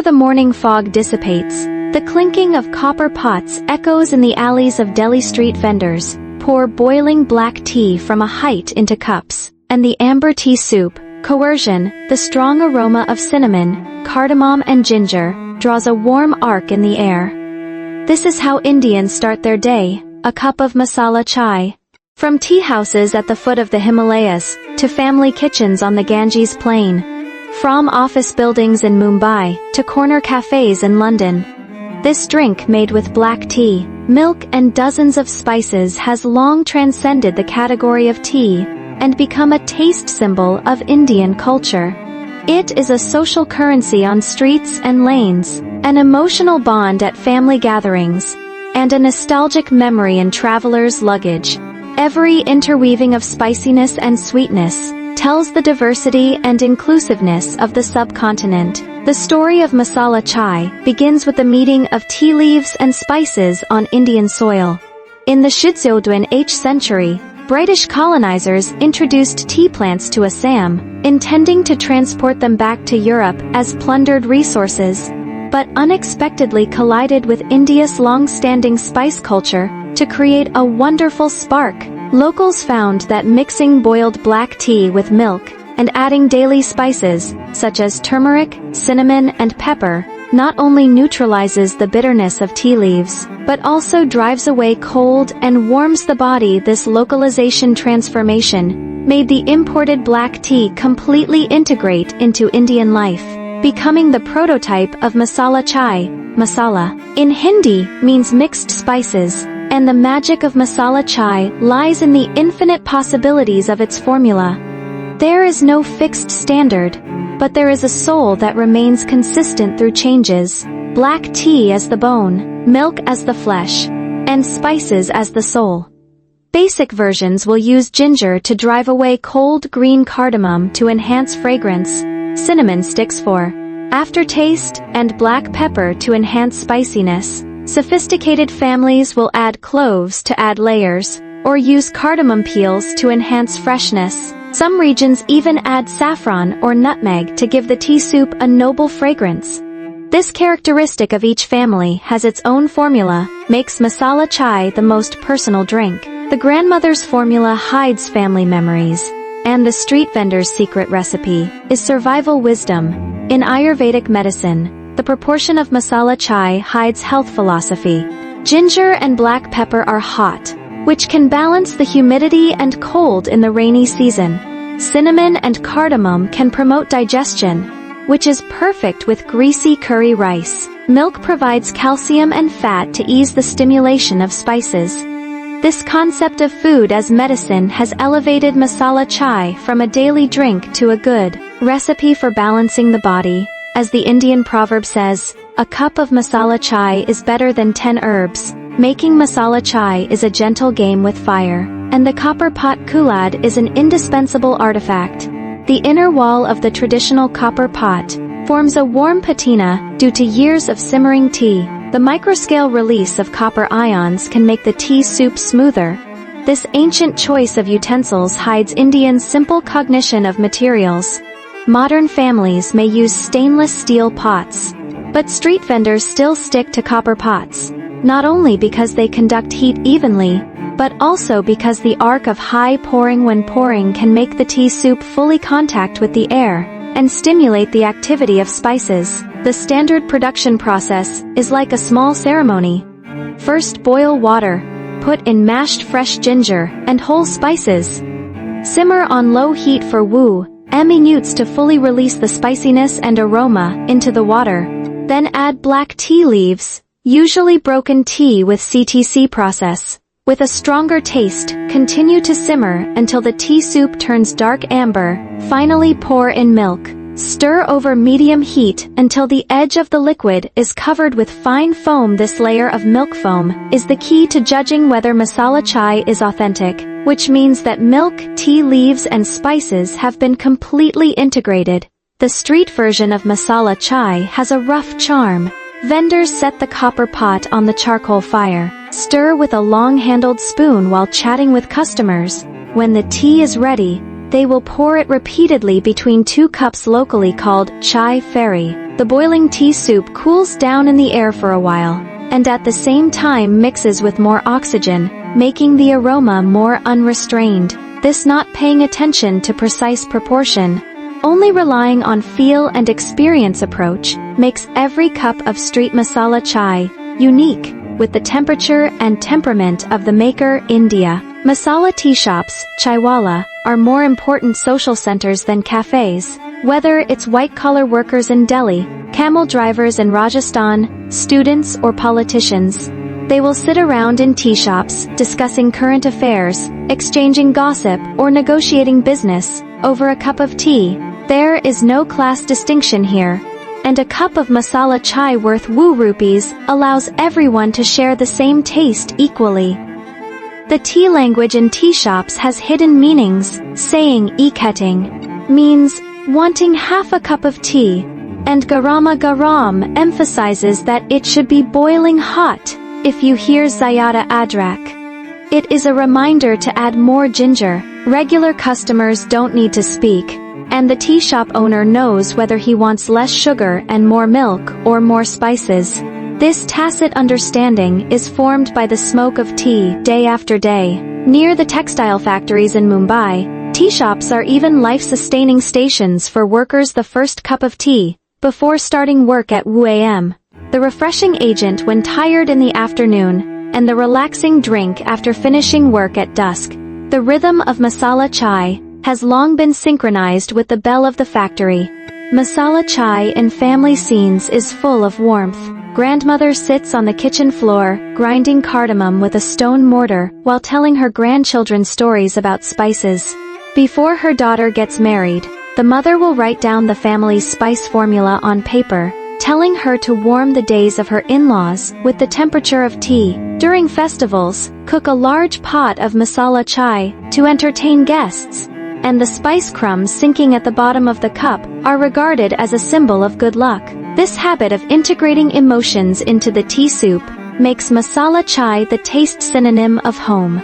Before the morning fog dissipates, the clinking of copper pots echoes in the alleys of Delhi. Street vendors pour boiling black tea from a height into cups, and the amber tea soup, coercion, the strong aroma of cinnamon, cardamom and ginger, draws a warm arc in the air. This is how Indians start their day, a cup of masala chai. From tea houses at the foot of the Himalayas, to family kitchens on the Ganges plain. From office buildings in Mumbai, to corner cafes in London. This drink made with black tea, milk and dozens of spices has long transcended the category of tea, and become a taste symbol of Indian culture. It is a social currency on streets and lanes, an emotional bond at family gatherings, and a nostalgic memory in travelers' luggage. Every interweaving of spiciness and sweetness tells the diversity and inclusiveness of the subcontinent. The story of masala chai begins with the meeting of tea leaves and spices on Indian soil. In the 8th century, British colonizers introduced tea plants to Assam, intending to transport them back to Europe as plundered resources, but unexpectedly collided with India's long-standing spice culture to create a wonderful spark. Locals found that mixing boiled black tea with milk and adding daily spices, such as turmeric, cinnamon and pepper, not only neutralizes the bitterness of tea leaves, but also drives away cold and warms the body. This localization transformation made the imported black tea completely integrate into Indian life, becoming the prototype of masala chai. Masala, in Hindi, means mixed spices, and the magic of masala chai lies in the infinite possibilities of its formula. There is no fixed standard, but there is a soul that remains consistent through changes. Black tea as the bone, milk as the flesh, and spices as the soul. Basic versions will use ginger to drive away cold green cardamom to enhance fragrance, cinnamon sticks for aftertaste, and black pepper to enhance spiciness. Sophisticated families will add cloves to add layers, or use cardamom peels to enhance freshness. Some regions even add saffron or nutmeg to give the tea soup a noble fragrance. This characteristic of each family has its own formula, makes masala chai the most personal drink. The grandmother's formula hides family memories, and the street vendor's secret recipe is survival wisdom. In Ayurvedic medicine, the proportion of masala chai hides health philosophy. Ginger and black pepper are hot, which can balance the humidity and cold in the rainy season. Cinnamon and cardamom can promote digestion, which is perfect with greasy curry rice. Milk provides calcium and fat to ease the stimulation of spices. This concept of food as medicine has elevated masala chai from a daily drink to a good recipe for balancing the body. As the Indian proverb says, a cup of masala chai is better than 10 herbs. Making masala chai is a gentle game with fire, and the copper pot kulad is an indispensable artifact. The inner wall of the traditional copper pot forms a warm patina due to years of simmering tea. The microscale release of copper ions can make the tea soup smoother. This ancient choice of utensils hides Indians' simple cognition of materials. Modern families may use stainless steel pots, but street vendors still stick to copper pots. Not only because they conduct heat evenly, but also because the arc of high pouring when pouring can make the tea soup fully contact with the air, and stimulate the activity of spices. The standard production process is like a small ceremony. First boil water, put in mashed fresh ginger and whole spices. Simmer on low heat for minutes to fully release the spiciness and aroma into the water. Then add black tea leaves, usually broken tea with CTC process. With a stronger taste, continue to simmer until the tea soup turns dark amber. Finally pour in milk. Stir over medium heat until the edge of the liquid is covered with fine foam. This layer of milk foam is the key to judging whether masala chai is authentic, which means that milk, tea leaves and spices have been completely integrated. The street version of masala chai has a rough charm. Vendors set the copper pot on the charcoal fire, stir with a long-handled spoon while chatting with customers. When the tea is ready, they will pour it repeatedly between two cups locally called chai ferry. The boiling tea soup cools down in the air for a while, and at the same time mixes with more oxygen, making the aroma more unrestrained. This not paying attention to precise proportion, only relying on feel and experience approach, makes every cup of street masala chai unique, with the temperature and temperament of the maker. India. Masala tea shops, chaiwala, are more important social centers than cafes. Whether it's white-collar workers in Delhi, camel drivers in Rajasthan, students or politicians, they will sit around in tea shops, discussing current affairs, exchanging gossip, or negotiating business over a cup of tea. There is no class distinction here, and a cup of masala chai worth ₹1 allows everyone to share the same taste equally. The tea language in tea shops has hidden meanings. Saying "ikating" means wanting half a cup of tea, and "garama garam" emphasizes that it should be boiling hot. If you hear "zayada adrak," it is a reminder to add more ginger. Regular customers don't need to speak, and the tea shop owner knows whether he wants less sugar and more milk or more spices. This tacit understanding is formed by the smoke of tea day after day. Near the textile factories in Mumbai, tea shops are even life-sustaining stations for workers. The first cup of tea before starting work at 2 a.m., the refreshing agent when tired in the afternoon, and the relaxing drink after finishing work at dusk. The rhythm of masala chai has long been synchronized with the bell of the factory. Masala chai in family scenes is full of warmth. Grandmother sits on the kitchen floor, grinding cardamom with a stone mortar, while telling her grandchildren stories about spices. Before her daughter gets married, the mother will write down the family's spice formula on paper, telling her to warm the days of her in-laws with the temperature of tea. During festivals, cook a large pot of masala chai to entertain guests, and the spice crumbs sinking at the bottom of the cup are regarded as a symbol of good luck. This habit of integrating emotions into the tea soup makes masala chai the taste synonym of home.